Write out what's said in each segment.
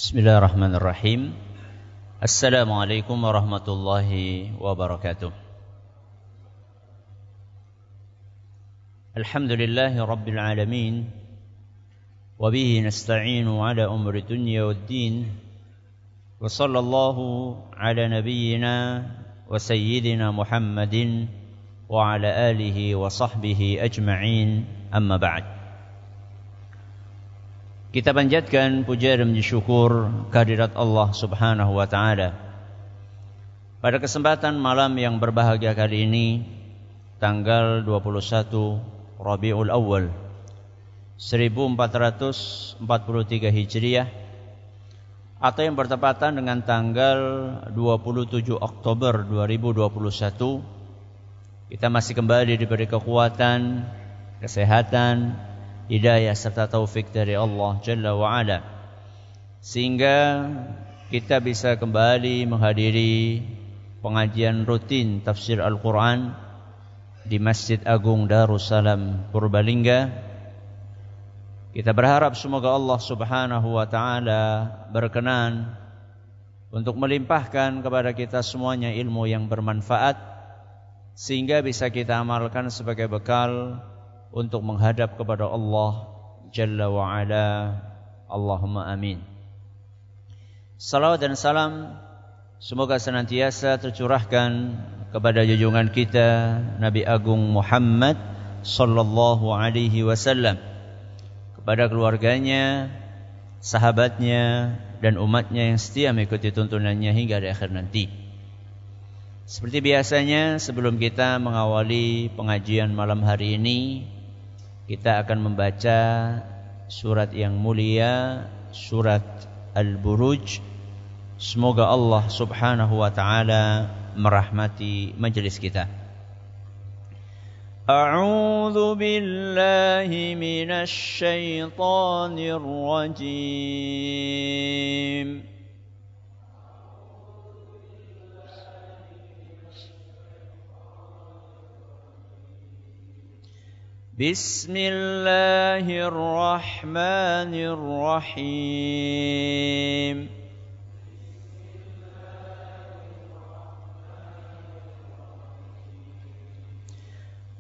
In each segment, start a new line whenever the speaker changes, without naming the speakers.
Bismillahirrahmanirrahim. Assalamualaikum warahmatullahi wabarakatuh. Alhamdulillahi rabbil alamin. Wabihi nasta'inu ala umri dunya waddin. Wa sallallahu ala nabiyyina wa sayyidina Muhammadin wa ala alihi wa sahbihi ajma'in, amma ba'd. Kita panjatkan puja dan puji syukur kehadirat Allah Subhanahu wa taala. Pada kesempatan malam yang berbahagia kali ini, tanggal 21 Rabiul Awal 1443 Hijriah, atau yang bertepatan dengan tanggal 27 Oktober 2021, kita masih kembali diberi kekuatan, kesehatan, hidayah serta taufik dari Allah Jalla wa'ala, sehingga kita bisa kembali menghadiri pengajian rutin tafsir Al-Quran di Masjid Agung Darussalam Purbalingga. Kita berharap semoga Allah Subhanahu wa ta'ala berkenan untuk melimpahkan kepada kita semuanya ilmu yang bermanfaat, sehingga bisa kita amalkan sebagai bekal untuk menghadap kepada Allah Jalla wa'ala. Allahumma amin. Salawat dan salam semoga senantiasa tercurahkan kepada junjungan kita Nabi Agung Muhammad sallallahu alaihi wasallam, kepada keluarganya, sahabatnya, dan umatnya yang setia mengikuti tuntunannya hingga di akhir nanti. Seperti biasanya, sebelum kita mengawali pengajian malam hari ini, kita akan membaca surat yang mulia, surat Al-Buruj. Semoga Allah Subhanahu wa ta'ala merahmati majelis kita. A'udzu billahi minasy syaithanir rajim. Bismillahirrahmanirrahim.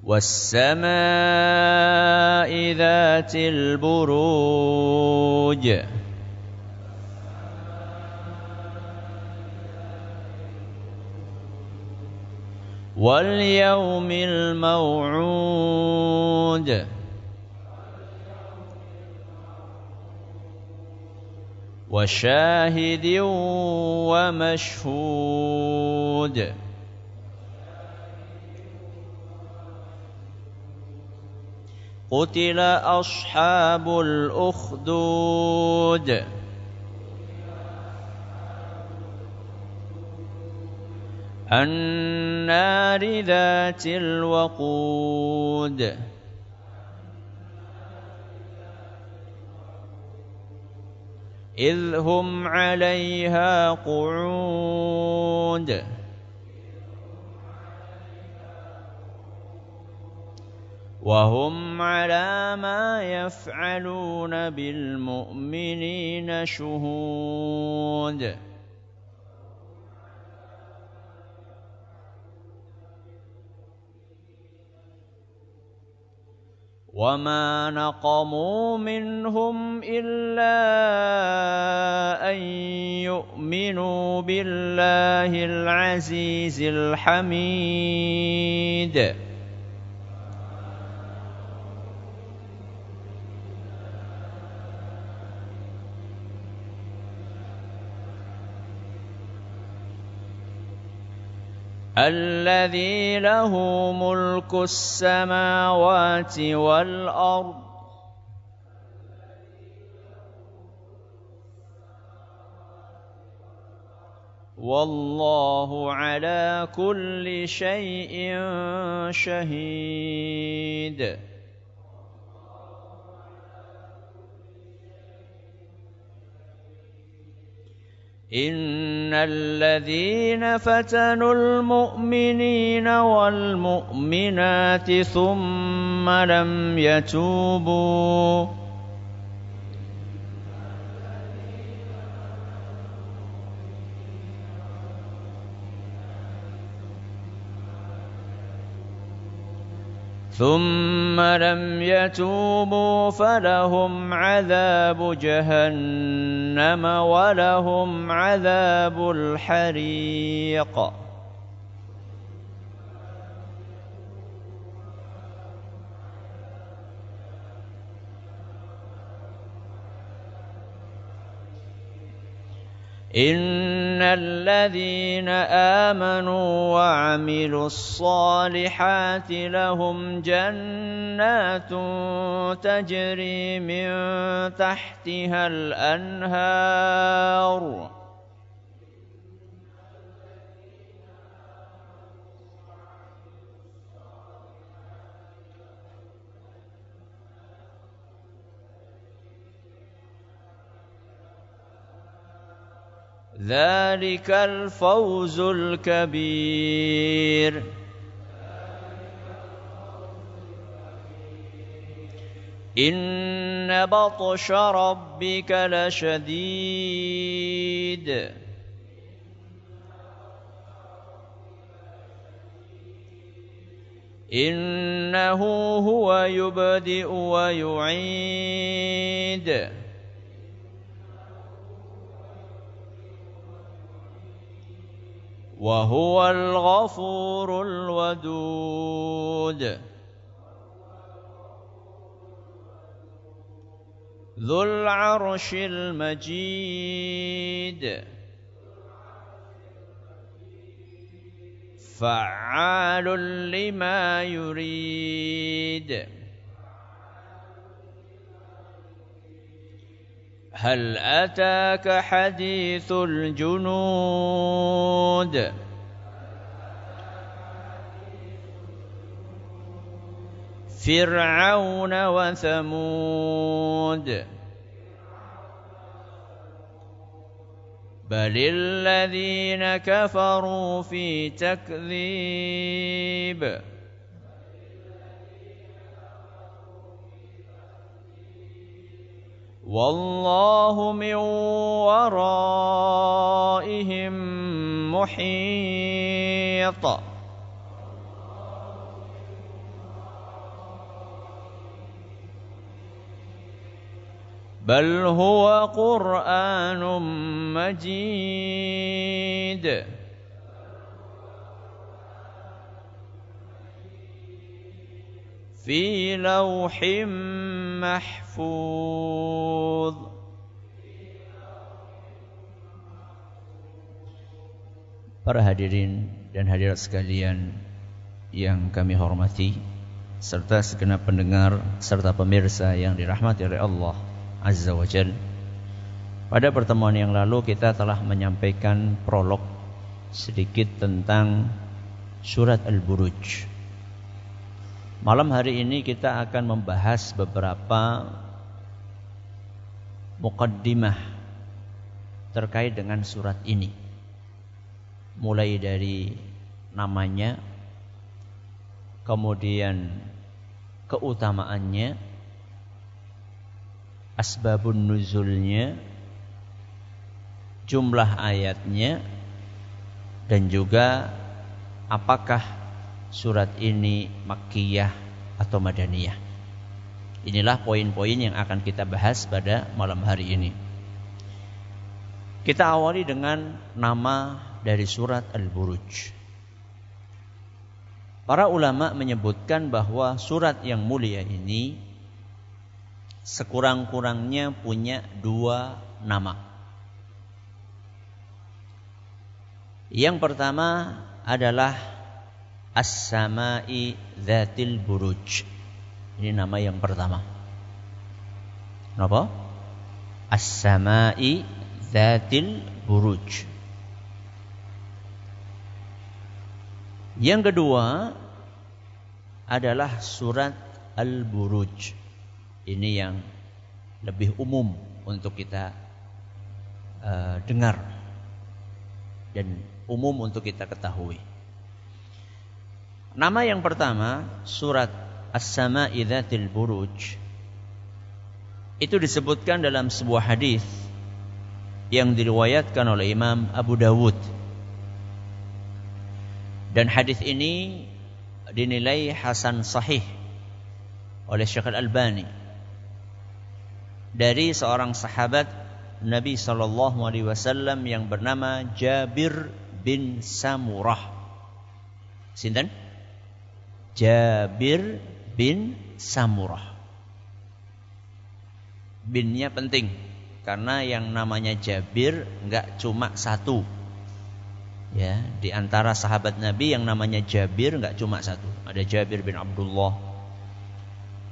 Was-samaa'i dzatil buruj. Wal yawmil maw'ud. Wa syahidin wa mashhud. Qutila ashabul ukhdud. النار ذات الوقود. إذ هم عليها قعود. وهم على ما يفعلون بالمؤمنين شهود. وما نقموا منهم إلا أن يؤمنوا بالله العزيز الحميد. الذي له ملك السماوات والأرض والله على كل شيء شهيد. إن الذين فتنوا المؤمنين والمؤمنات ثم لم يتوبوا ثم لم يتوبوا فلهم عذاب جهنم ولهم عذاب الحريق إن الذين آمنوا وعملوا الصالحات لهم جنات تجري من تحتها الأنهار ذلك الفوز الكبير إن بطش ربك لشديد إنه هو يبدئ ويعيد وهو الغفور الودود ذو العرش المجيد فعال لما يريد هل أتاك حديث الجنود فرعون وثمود بل الذين كفروا في تكذيب والله من ورائهم محيط بل هو قرآن مجيد في لوح محفوظ. Para hadirin dan hadirat sekalian yang kami hormati, serta segenap pendengar serta pemirsa yang dirahmati oleh Allah Azza wa Jalla. Pada pertemuan yang lalu kita telah menyampaikan prolog sedikit tentang surat Al-Buruj. Malam hari ini kita akan membahas beberapa muqaddimah terkait dengan surat ini. Mulai dari namanya, kemudian keutamaannya, asbabun nuzulnya, jumlah ayatnya, dan juga apakah surat ini makkiyah atau madaniyah. Inilah poin-poin yang akan kita bahas pada malam hari ini. Kita awali dengan nama dari surat Al-Buruj. Para ulama menyebutkan bahwa surat yang mulia ini sekurang-kurangnya punya 2 nama. Yang pertama adalah As-Sama'i Dzatil Buruj. Ini nama yang pertama. Kenapa? As-Sama'i Dzatil Buruj. Yang kedua adalah surat Al-Buruj. Ini yang lebih umum untuk kita dengar dan umum untuk kita ketahui. Nama yang pertama, surat As-Sama'i Dzatil Buruj, itu disebutkan dalam sebuah hadis yang diriwayatkan oleh Imam Abu Dawud. Dan hadis ini dinilai hasan sahih oleh Syekh Al-Albani dari seorang sahabat Nabi sallallahu alaihi wasallam yang bernama Jabir bin Samurah. Sinten? Jabir bin Samurah. Binnya penting karena yang namanya Jabir enggak cuma satu. Ya, di antara sahabat Nabi yang namanya Jabir enggak cuma satu. Ada Jabir bin Abdullah.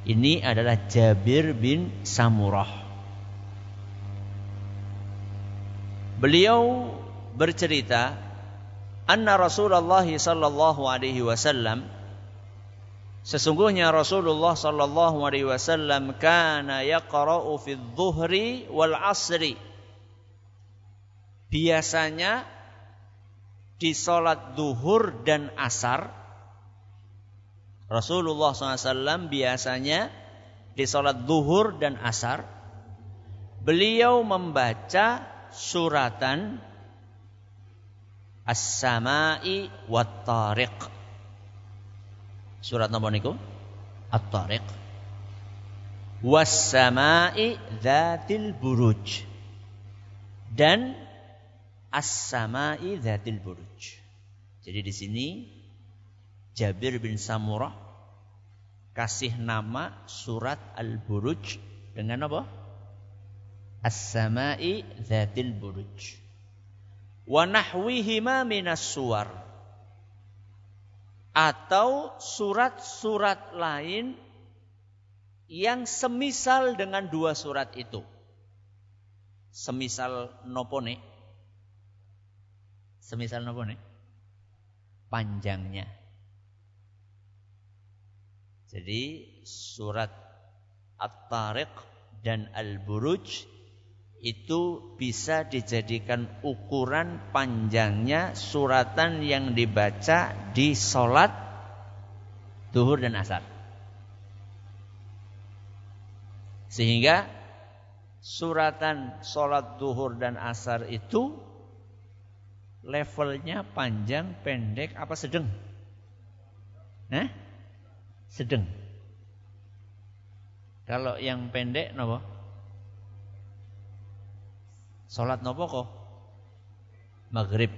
Ini adalah Jabir bin Samurah. Beliau bercerita, anna Rasulullah sallallahu alaihi wasallam, sesungguhnya Rasulullah sallallahu alaihi wasallam kana yaqra'u fi adh-dhuhri wal 'ashri. Biasanya di salat zuhur dan asar, Rasulullah SAW biasanya di salat zuhur dan asar beliau membaca suratan As-Sama'i wat-Tariq. Surat napa niku? At-Tariq. Was-Sama'i Dzatil Buruj. Dan As-Sama'i Dzatil Buruj. Jadi di sini Jabir bin Samurah kasih nama surat Al-Buruj dengan apa? As-Sama'i Dzatil Buruj. Wa nahwihima minas suwar. Atau surat-surat lain yang semisal dengan dua surat itu. Semisal nopone? Semisal nopone? Panjangnya. Jadi surat At-Tariq dan Al-Buruj itu bisa dijadikan ukuran panjangnya suratan yang dibaca di sholat zuhur dan asar. Sehingga suratan sholat zuhur dan asar itu levelnya panjang, pendek, apa sedang? Sedang. Kalau yang pendek napa? Salat napa kok? Maghrib.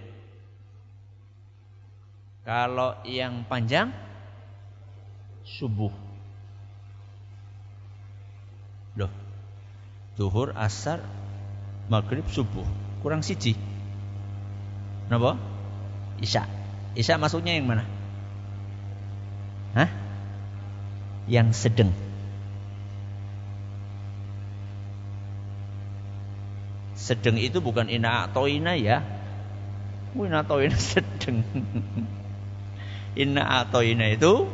Kalau yang panjang subuh. Loh. Zuhur, asar, maghrib, subuh. Kurang siji. Napa? Isya. Isya maksudnya yang mana? Yang sedang. Sedang itu bukan ina atau ina ya. Ina atau ina sedang. Ina atau ina itu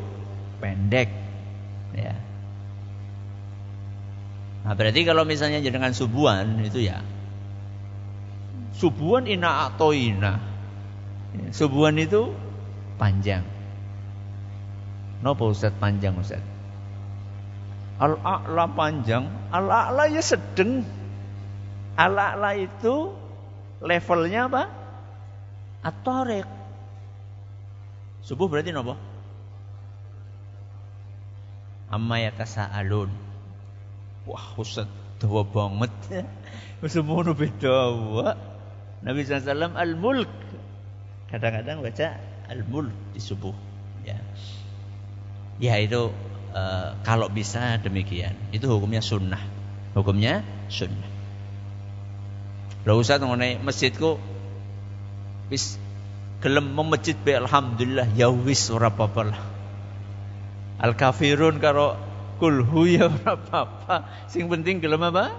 pendek. Ya. Nah berarti kalau misalnya dengan subuhan itu ya. Subuhan ina atau ina. Subuhan itu panjang. Napa Ustaz panjang Ustaz? Al-a'la panjang, al-a'la ya sedang. Al-a'la itu levelnya apa? At-Tariq. Subuh berarti napa? Amma yatasaalun. Wah, Ustaz dawa banget. Semono beda wae. Nabi SAW al-mulk. Kadang-kadang baca al-mulk di subuh. Ya. Ya itu kalau bisa demikian. Itu hukumnya sunnah. Hukumnya sunnah. Lha Ustaz ngene masjidku wis gelem memejit be alhamdulillah ya wis ora apa-apa lah. Al-kafirun karo kulhu ya ora apa-apa. Sing penting gelem apa?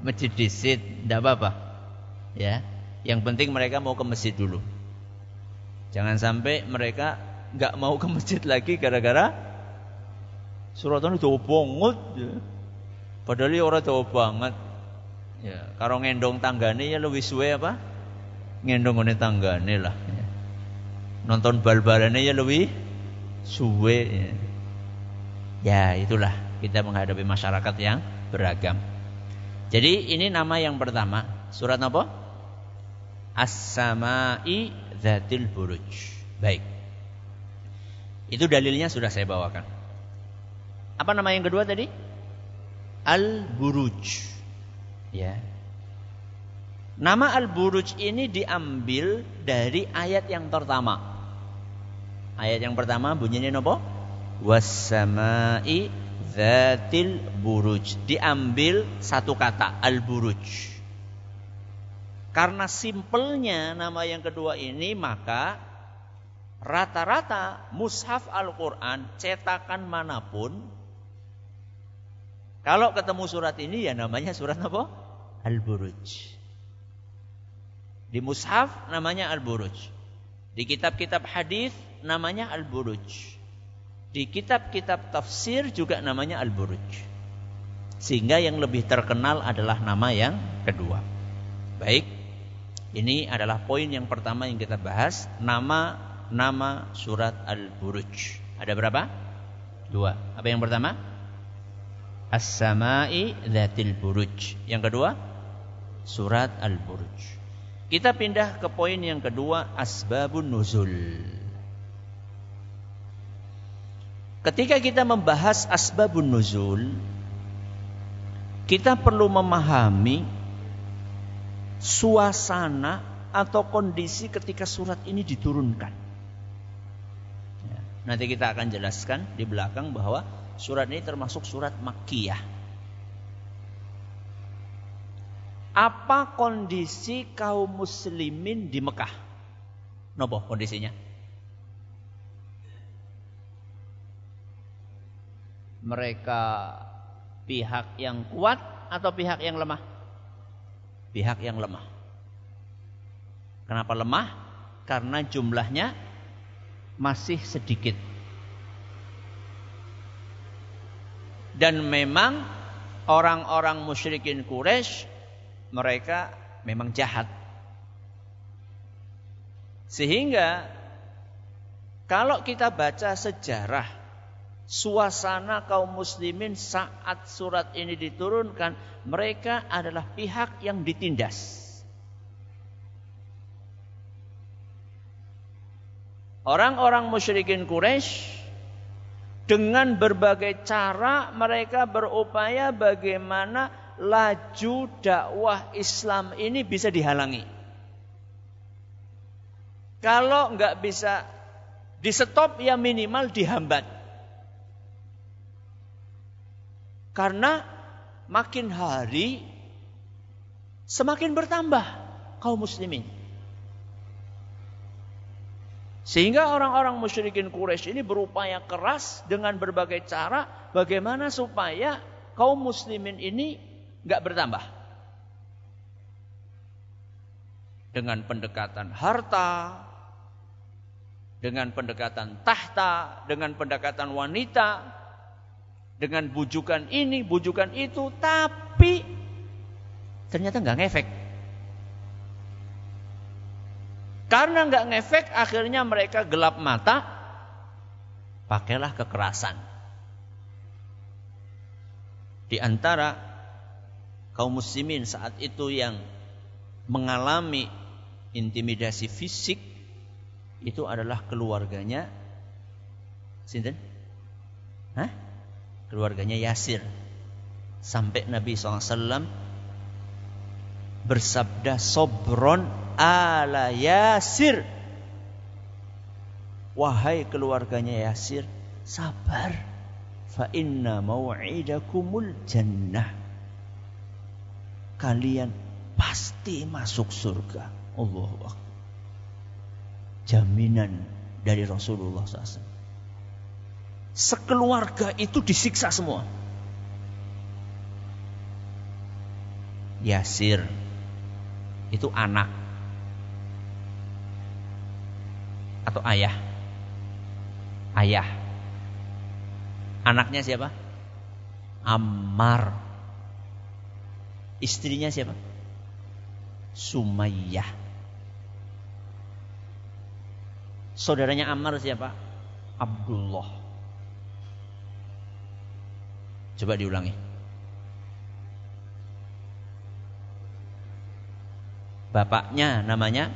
Masjid disit, ndak apa-apa. Ya. Yang penting mereka mau ke masjid dulu. Jangan sampai mereka enggak mau ke masjid lagi gara-gara suratan dawa banget ya. Padahal ya ora dawa banget. Ya, karo ngendong tanggane ya luwih suwe apa? Ngendong ngene tanggane lah. Ya. Nonton bal-balane ya luwih suwe. Ya. Ya, itulah kita menghadapi masyarakat yang beragam. Jadi ini nama yang pertama. Surat apa? As-Sama'i Dzatil Buruj. Baik. Itu dalilnya sudah saya bawakan. Apa nama yang kedua tadi? Al-Buruj. Ya. Nama Al-Buruj ini diambil dari ayat yang pertama. Ayat yang pertama bunyinya apa? Was-sama'i dzatil buruj. Diambil satu kata, Al-Buruj. Karena simpelnya nama yang kedua ini, maka rata-rata mushaf Al-Quran cetakan manapun, kalau ketemu surat ini ya namanya surat apa? Al-Buruj. Di mushaf namanya Al-Buruj. Di kitab-kitab hadis namanya Al-Buruj. Di kitab-kitab tafsir juga namanya Al-Buruj. Sehingga yang lebih terkenal adalah nama yang kedua. Baik, ini adalah poin yang pertama yang kita bahas, nama surat Al-Buruj. Ada berapa? 2. Apa yang pertama? As-sama'i dzatil buruj. Yang kedua, surat Al-Buruj. Kita pindah ke poin yang kedua, asbabun nuzul. Ketika kita membahas asbabun nuzul, kita perlu memahami suasana atau kondisi ketika surat ini diturunkan. Nanti kita akan jelaskan di belakang bahwa surat ini termasuk surat Makkiyah. Apa kondisi kaum muslimin di Mekah? Nopo kondisinya? Mereka pihak yang kuat atau pihak yang lemah? Pihak yang lemah. Kenapa lemah? Karena jumlahnya masih sedikit. Dan memang orang-orang musyrikin Quraisy mereka memang jahat. Sehingga kalau kita baca sejarah suasana kaum muslimin saat surat ini diturunkan, mereka adalah pihak yang ditindas. Orang-orang musyrikin Quraisy dengan berbagai cara mereka berupaya bagaimana laju dakwah Islam ini bisa dihalangi. Kalau nggak bisa di stop ya minimal dihambat. Karena makin hari semakin bertambah kaum muslimin. Sehingga orang-orang musyrikin Quraisy ini berupaya keras dengan berbagai cara bagaimana supaya kaum muslimin ini enggak bertambah. Dengan pendekatan harta, dengan pendekatan tahta, dengan pendekatan wanita, dengan bujukan ini, bujukan itu, tapi ternyata enggak ngefek. Karena enggak ngefek, akhirnya mereka gelap mata, pakailah kekerasan. Di antara kaum muslimin saat itu yang mengalami intimidasi fisik itu adalah keluarganya sinten? Keluarganya Yasir. Sampai Nabi SAW bersabda, sobron ala Yasir. Wahai keluarganya Yasir, sabar. Fa inna mau'idakumul jannah. Kalian pasti masuk surga. Allahu Akbar. Jaminan dari Rasulullah SAW. Sekeluarga itu disiksa semua. Yasir itu anak atau ayah. Ayah. Anaknya siapa? Ammar. Istrinya siapa? Sumayyah. Saudaranya Ammar siapa? Abdullah. Coba diulangi. Bapaknya namanya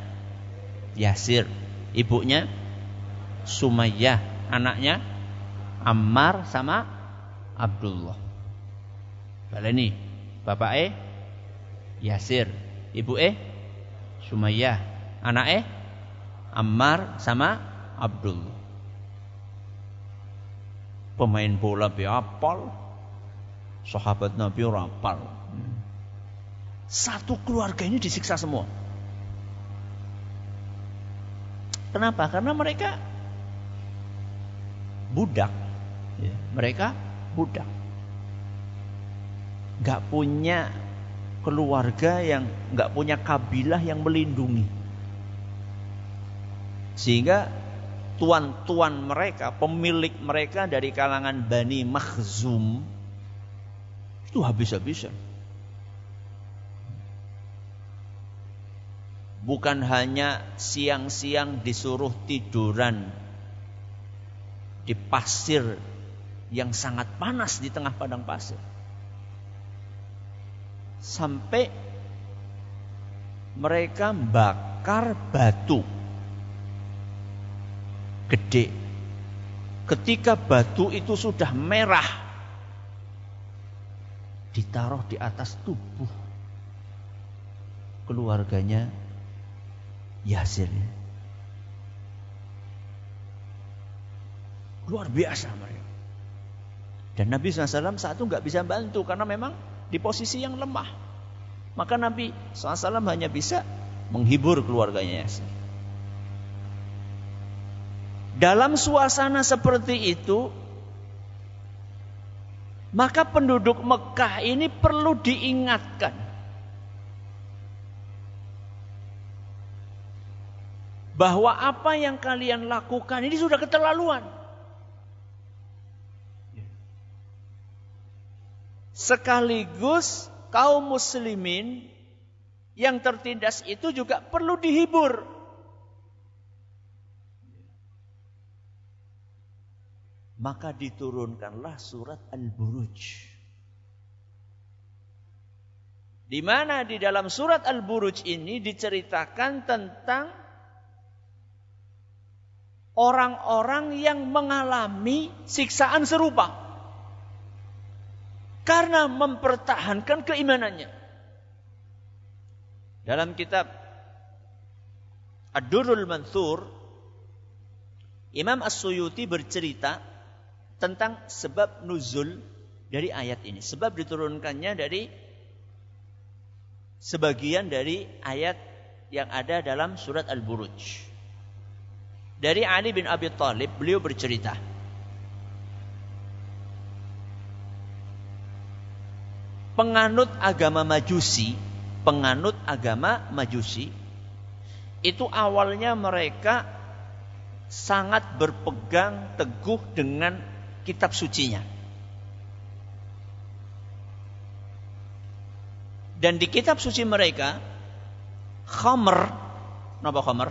Yasir, ibunya Sumayyah, anaknya Ammar sama Abdullah. Baleni, bapak Yasir, ibu Sumayyah, anak Ammar sama Abdullah. Pemain bola apal, sahabat Nabi apal. Satu keluarga ini disiksa semua. Kenapa? Karena mereka budak. Mereka budak. Gak punya keluarga yang, gak punya kabilah yang melindungi. Sehingga tuan-tuan mereka, pemilik mereka dari kalangan Bani Makhzum itu habis-habisan. Bukan hanya siang-siang disuruh tiduran di pasir yang sangat panas di tengah padang pasir, sampai mereka bakar batu gede. Ketika batu itu sudah merah, ditaruh di atas tubuh keluarganya Yasir. Luar biasa mereka. Dan Nabi SAW saat itu gak bisa bantu karena memang di posisi yang lemah. Maka Nabi SAW hanya bisa menghibur keluarganya Yasir. Dalam suasana seperti itu, maka penduduk Mekah ini perlu diingatkan bahwa apa yang kalian lakukan ini sudah keterlaluan. Sekaligus kaum muslimin yang tertindas itu juga perlu dihibur. Maka diturunkanlah surat Al-Buruj. Di mana di dalam surat Al-Buruj ini diceritakan tentang orang-orang yang mengalami siksaan serupa karena mempertahankan keimanannya. Dalam kitab Ad-Durrul Mansur, Imam As-Suyuti bercerita tentang sebab nuzul dari ayat ini. Sebab diturunkannya dari sebagian dari ayat yang ada dalam surat Al-Buruj. Dari Ali bin Abi Thalib, beliau bercerita, penganut agama Majusi itu awalnya mereka sangat berpegang teguh dengan kitab sucinya. Dan di kitab suci mereka, khamr, napa khamr?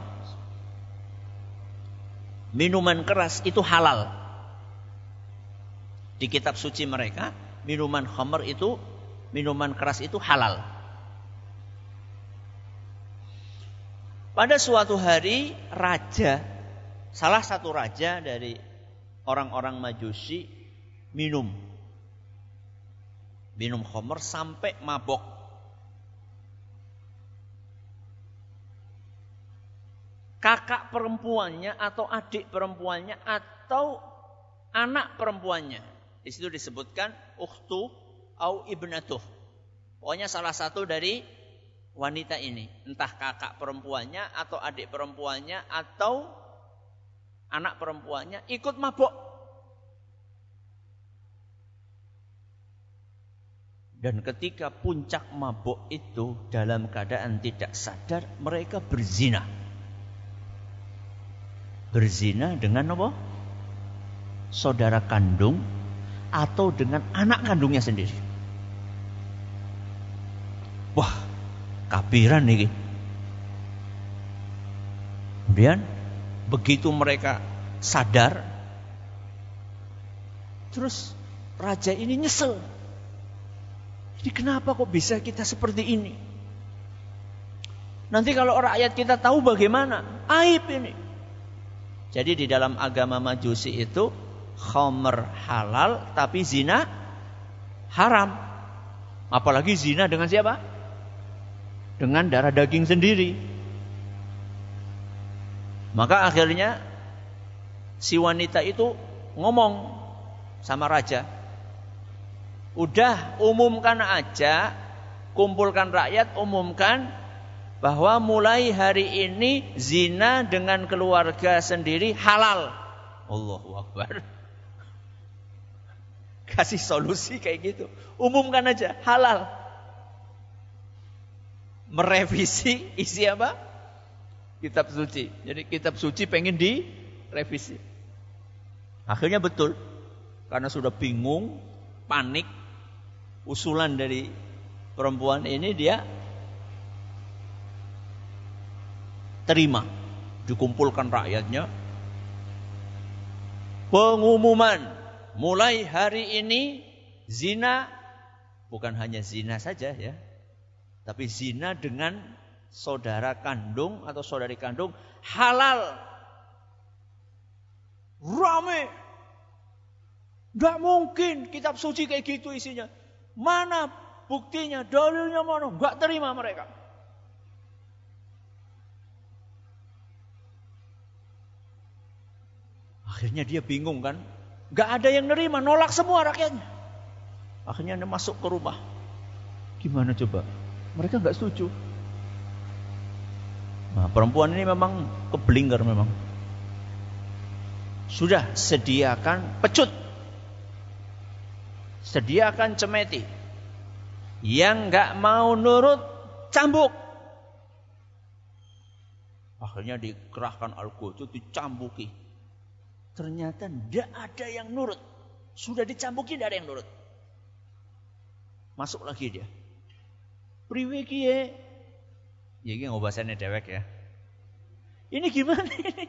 Minuman keras itu halal. Di kitab suci mereka, minuman khamr itu, minuman keras itu halal. Pada suatu hari salah satu raja dari orang-orang Majusi minum khamr sampai mabok. Kakak perempuannya atau adik perempuannya atau anak perempuannya, di situ disebutkan ukhtu au ibnatuh. Pokoknya salah satu dari wanita ini, entah kakak perempuannya atau adik perempuannya atau anak perempuannya ikut mabok. Dan ketika puncak mabok itu dalam keadaan tidak sadar, mereka berzina. Berzina dengan apa? Saudara kandung atau dengan anak kandungnya sendiri. Wah, kabiran nih. Kemudian begitu mereka sadar, terus raja ini nyesel. Jadi kenapa kok bisa kita seperti ini? Nanti kalau rakyat kita tahu bagaimana? Aib ini. Jadi di dalam agama Majusi itu khamr halal tapi zina haram. Apalagi zina dengan siapa? Dengan darah daging sendiri. Maka akhirnya si wanita itu ngomong sama raja, udah umumkan aja, kumpulkan rakyat, umumkan bahwa mulai hari ini zina dengan keluarga sendiri halal. Allahu Akbar. Kasih solusi kayak gitu. Umumkan aja, halal. Merevisi isi apa? Kitab suci. Jadi kitab suci pengen direvisi. Akhirnya betul. Karena sudah bingung, panik, usulan dari perempuan ini dia terima. Dikumpulkan rakyatnya. Pengumuman, mulai hari ini zina, bukan hanya zina saja ya, tapi zina dengan saudara kandung atau saudari kandung halal. Rame. Gak mungkin kitab suci kayak gitu isinya. Mana buktinya, dalilnya mana? Gak terima mereka. Akhirnya dia bingung kan. Gak ada yang nerima, nolak semua rakyatnya. Akhirnya dia masuk ke rumah. Gimana coba? Mereka gak setuju. Nah, perempuan ini memang keblinger memang. Sudah sediakan pecut. Sediakan cemeti. Yang gak mau nurut, cambuk. Akhirnya dikerahkan Al-Quds, dicambuki. Ternyata tidak ada yang nurut. Sudah dicambuki, tidak ada yang nurut. Masuk lagi dia. Priwe kiye? Ya ini ngobasannya dewek ya. Ini gimana ini?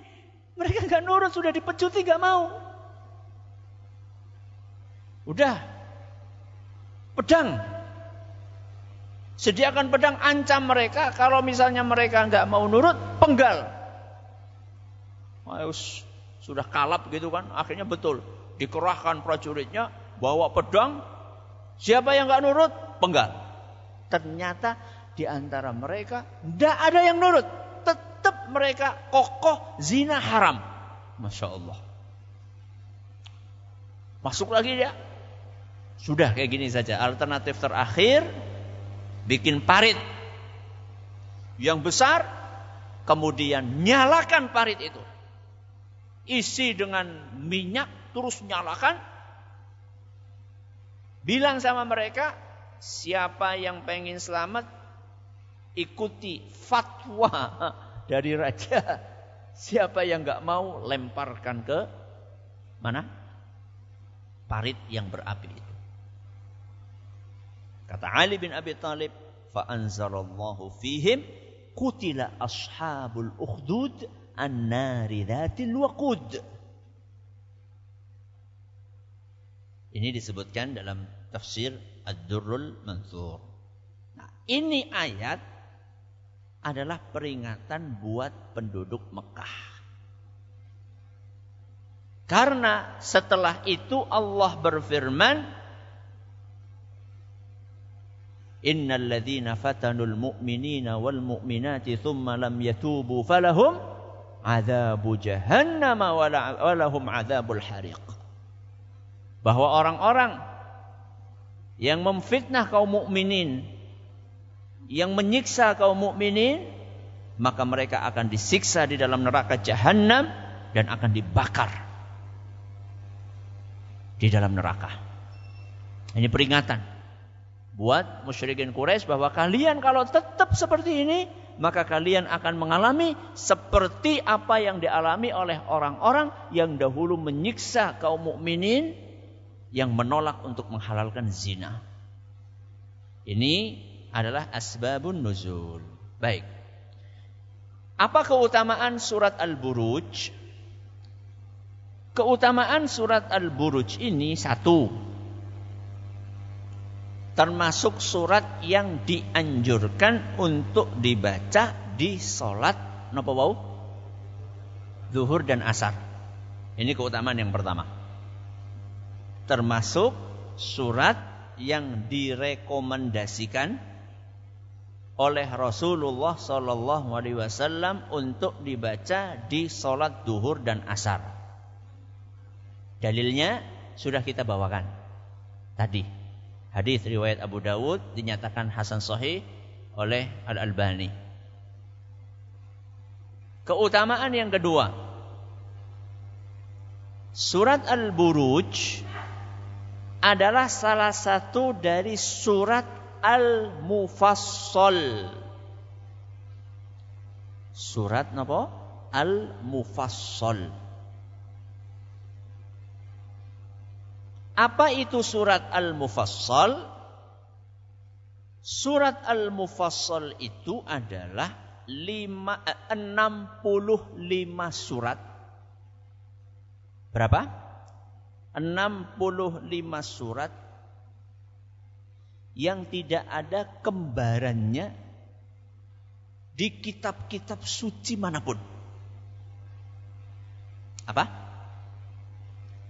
Mereka gak nurut, sudah dipecuti gak mau. Udah. Pedang. Sediakan pedang, ancam mereka. Kalau misalnya mereka gak mau nurut, penggal. Sudah kalap gitu kan. Akhirnya betul. Dikerahkan prajuritnya, bawa pedang. Siapa yang gak nurut? Penggal. Ternyata di antara mereka tidak ada yang nurut. Tetap mereka kokoh zina haram. Masya Allah. Masuk lagi dia. Sudah kayak gini saja. Alternatif terakhir, bikin parit yang besar, kemudian nyalakan parit itu. Isi dengan minyak, terus nyalakan. Bilang sama mereka, siapa yang pengen selamat, ikuti fatwa dari raja. Siapa yang gak mau, lemparkan ke mana? Parit yang berapi itu. Kata Ali bin Abi Thalib, fa'anzalallahu fihim qutila ashabul ukhdud an-nari dhatil waqud. Ini disebutkan dalam tafsir Ad-Durrul Mansur. Nah, ini ayat adalah peringatan buat penduduk Mekah. Karena setelah itu Allah berfirman, innal ladzina fatanul mu'minina wal mu'minati thumma lam yatubu falahum adzabu jahannam wa lahum adzabul hariq. Bahwa orang-orang yang memfitnah kaum mukminin, yang menyiksa kaum mukminin, maka mereka akan disiksa di dalam neraka jahanam dan akan dibakar di dalam neraka. Ini peringatan buat musyrikin Quraisy bahwa kalian kalau tetap seperti ini, maka kalian akan mengalami seperti apa yang dialami oleh orang-orang yang dahulu menyiksa kaum mukminin yang menolak untuk menghalalkan zina. Ini adalah asbabun nuzul. Baik. Apa keutamaan surat Al-Buruj? Keutamaan surat Al-Buruj ini satu, termasuk surat yang dianjurkan untuk dibaca di sholat napa wau? Zuhur dan asar. Ini keutamaan yang pertama. Termasuk surat yang direkomendasikan oleh Rasulullah sallallahu alaihi wasallam untuk dibaca di salat duhur dan asar. Dalilnya sudah kita bawakan tadi. Hadis riwayat Abu Dawud dinyatakan hasan sahih oleh Al-Albani. Keutamaan yang kedua, surat Al-Buruj adalah salah satu dari surat Al-Mufassal. Surat apa? Al-Mufassal. Apa itu surat Al-Mufassal? Surat Al-Mufassal itu adalah 65 surat. Berapa? 65 surat yang tidak ada kembarannya di kitab-kitab suci manapun. Apa?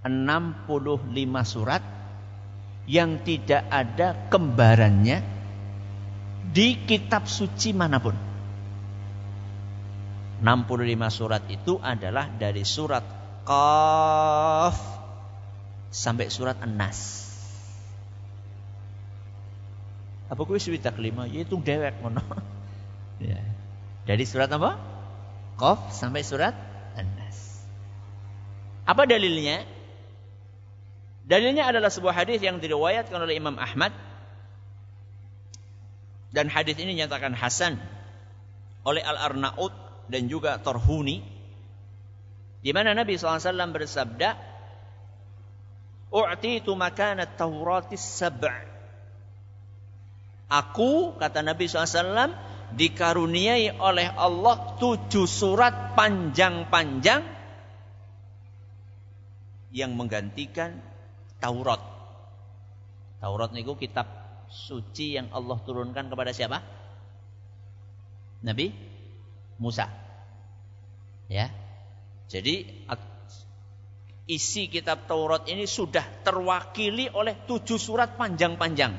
65 surat yang tidak ada kembarannya di kitab suci manapun. 65 surat itu adalah dari surat Qaf sampai surat An-Nas. Apa kuwi suwi taklima? Yaitu dewek ngono. Ya. Dari surat apa? Qaf sampai surat An-Nas. Apa dalilnya? Dalilnya adalah sebuah hadis yang diriwayatkan oleh Imam Ahmad, dan hadis ini dinyatakan hasan oleh Al-Arnaud dan juga Tarhuni, di mana Nabi SAW bersabda, "U'titu makana at-Tauratis sab'." Aku, kata Nabi SAW, dikaruniai oleh Allah 7 surat panjang-panjang yang menggantikan Taurat. Taurat itu kitab suci yang Allah turunkan kepada siapa? Nabi Musa. Ya. Jadi isi kitab Taurat ini sudah terwakili oleh 7 surat panjang-panjang.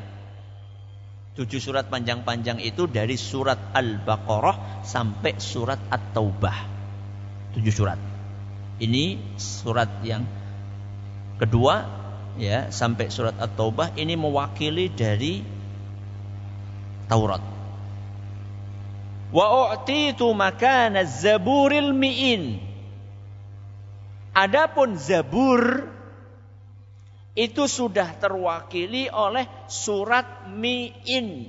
7 surat panjang-panjang itu dari surat Al-Baqarah sampai surat At-Taubah. 7 surat. Ini surat yang kedua, ya, sampai surat At-Taubah ini mewakili dari Taurat. Wa u'titu makana Zaburil mi'in. Adapun Zabur itu sudah terwakili oleh surat Mi'in.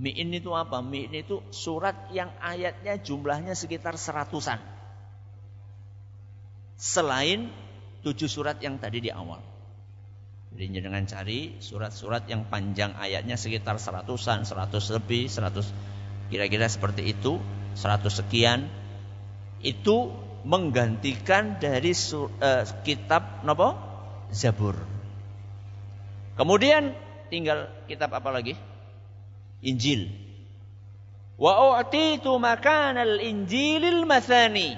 Mi'in itu apa? Mi'in itu surat yang ayatnya jumlahnya sekitar 100-an. Selain 7 surat yang tadi di awal. Jadi jangan cari surat-surat yang panjang ayatnya sekitar 100-an, 100 lebih, 100 kira-kira seperti itu, 100 sekian. Itu menggantikan dari kitab apa? Zabur. Kemudian tinggal kitab apa lagi? Injil. Wa u'titu makanal Injilil mathani.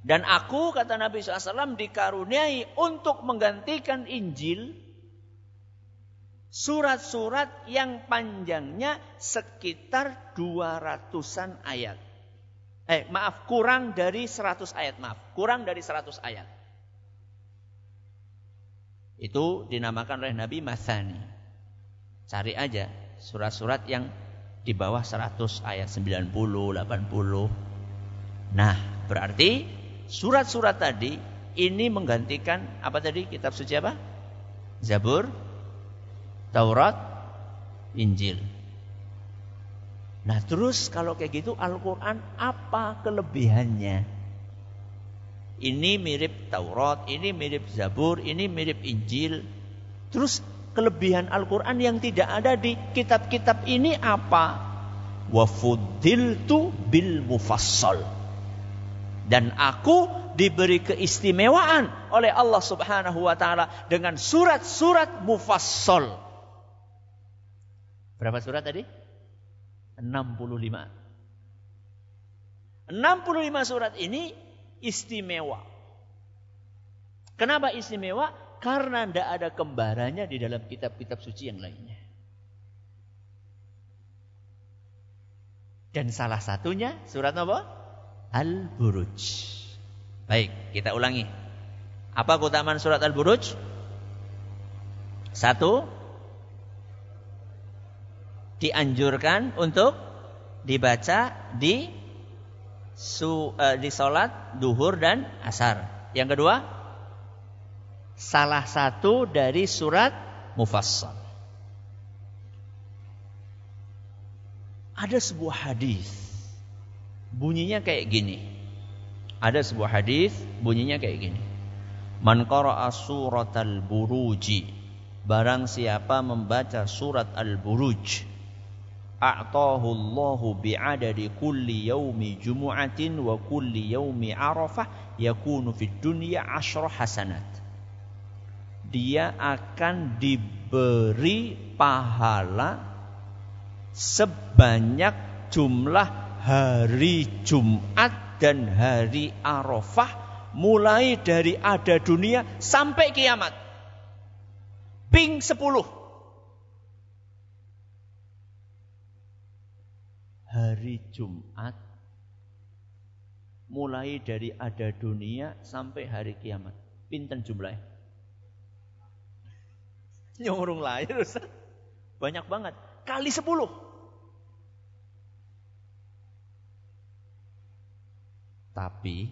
Dan aku, kata Nabi SAW, dikaruniai untuk menggantikan Injil surat-surat yang panjangnya sekitar 200-an ayat. Kurang dari 100 ayat. Kurang dari 100 ayat. Itu dinamakan oleh Nabi Mathani. Cari aja surat-surat yang di bawah 100 ayat, 90, 80. Nah, berarti surat-surat tadi ini menggantikan apa tadi? Kitab suci apa? Zabur, Taurat, Injil. Nah, terus kalau kayak gitu Al-Quran apa kelebihannya? Ini mirip Taurat, ini mirip Zabur, ini mirip Injil. Terus kelebihan Al-Quran yang tidak ada di kitab-kitab ini apa? Wa fuddiltu bil mufassal. Dan aku diberi keistimewaan oleh Allah Subhanahu wa taala dengan surat-surat mufassal. Berapa surat tadi? 65. 65 surat ini istimewa. Kenapa istimewa? Karena tidak ada kembarannya di dalam kitab-kitab suci yang lainnya. Dan salah satunya surat apa? Al-Buruj. Baik, kita ulangi. Apa keutamaan surat Al-Buruj? 1, dianjurkan untuk dibaca di salat duhur dan asar. Yang kedua, salah satu dari surat Mufassal. Ada sebuah hadis bunyinya kayak gini. Ada sebuah hadis bunyinya kayak gini. Man qara'a suratal buruji, barang siapa membaca surat Al-Buruj, a'tahu Allahu bi'adadi kulli yaumi jumu'atin wa kulli yaumi arafah yakunu fid dunya 10 hasanat. Dia akan diberi pahala sebanyak jumlah hari Jumat dan hari Arafah, mulai dari ada dunia sampai kiamat. Ping 10. Hari Jumat mulai dari ada dunia sampai hari kiamat. Pinten jumlahnya? Nyurung lahir Ustaz. Banyak banget. Kali 10. Tapi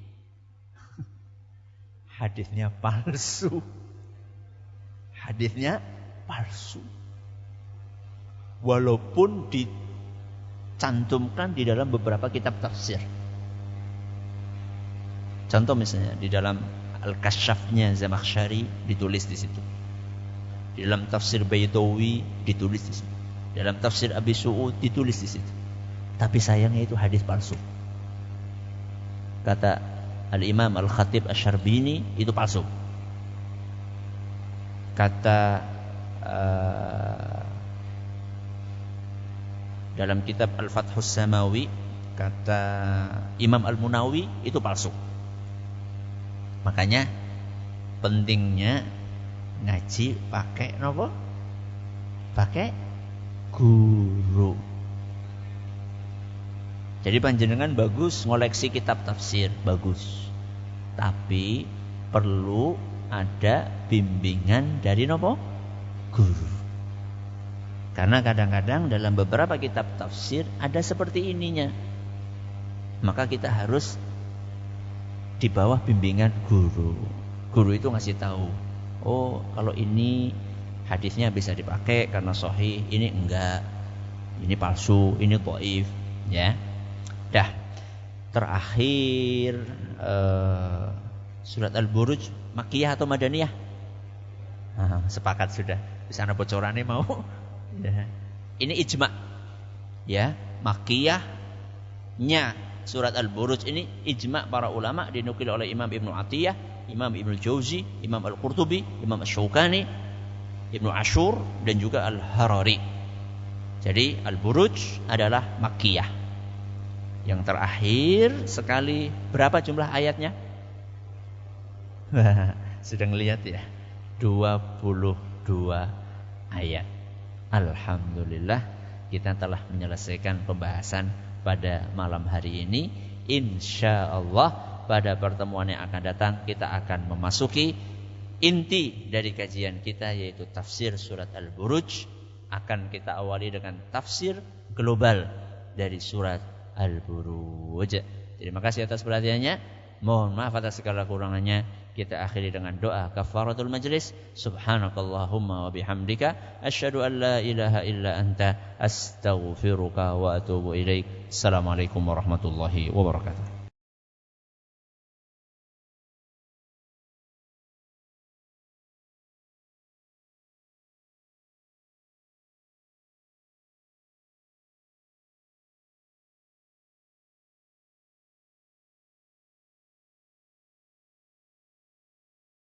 hadisnya palsu. Hadisnya palsu. Walaupun dicantumkan di dalam beberapa kitab tafsir. Contoh misalnya di dalam Al-Kasyafnya Zamakhsyari ditulis di situ. Di dalam tafsir Baydawi ditulis di situ. Dalam tafsir Abi Su'ud ditulis di situ. Tapi sayangnya itu hadis palsu. Kata Al-Imam Al-Khatib Asy-Syarbini itu palsu. Kata dalam kitab Al-Fathus Samawi, kata Imam Al-Munawi itu palsu. Makanya pentingnya ngaji pakai apa? Pakai guru. Jadi panjenengan bagus ngoleksi kitab tafsir, bagus. Tapi perlu ada bimbingan dari nopo? Guru. Karena kadang-kadang dalam beberapa kitab tafsir ada seperti ininya. Maka kita harus di bawah bimbingan guru. Guru itu ngasih tahu, oh kalau ini hadisnya bisa dipakai karena sahih, ini enggak, ini palsu, ini dhaif, ya. Dah, terakhir surat Al-Buruj Makkiyah atau Madaniyah? Sepakat sudah. Di sana bocorannya mau. Ya. Ini ijma, ya. Makkiyahnya surat Al-Buruj ini ijma para ulama, dinukil oleh Imam Ibnu Atiyah, Imam Ibnu Jauzi, Imam Al-Qurtubi, Imam Asy-Syaukani, Ibnu Ashur dan juga Al-Harari. Jadi Al-Buruj adalah Makkiyah. Yang terakhir sekali berapa jumlah ayatnya? Sudah ngelihat ya? 22 ayat. Alhamdulillah kita telah menyelesaikan pembahasan pada malam hari ini. InsyaAllah pada pertemuan yang akan datang kita akan memasuki inti dari kajian kita, yaitu tafsir surat Al-Buruj. Akan kita awali dengan tafsir global dari surat Al-Buruj. Terima kasih atas perhatiannya. Mohon maaf atas segala kurangannya. Kita akhiri dengan doa kafaratul majlis. Subhanakallahumma wa bihamdika asyhadu an la ilaha illa anta astaghfiruka wa atubu ilaik. Assalamualaikum warahmatullahi wabarakatuh.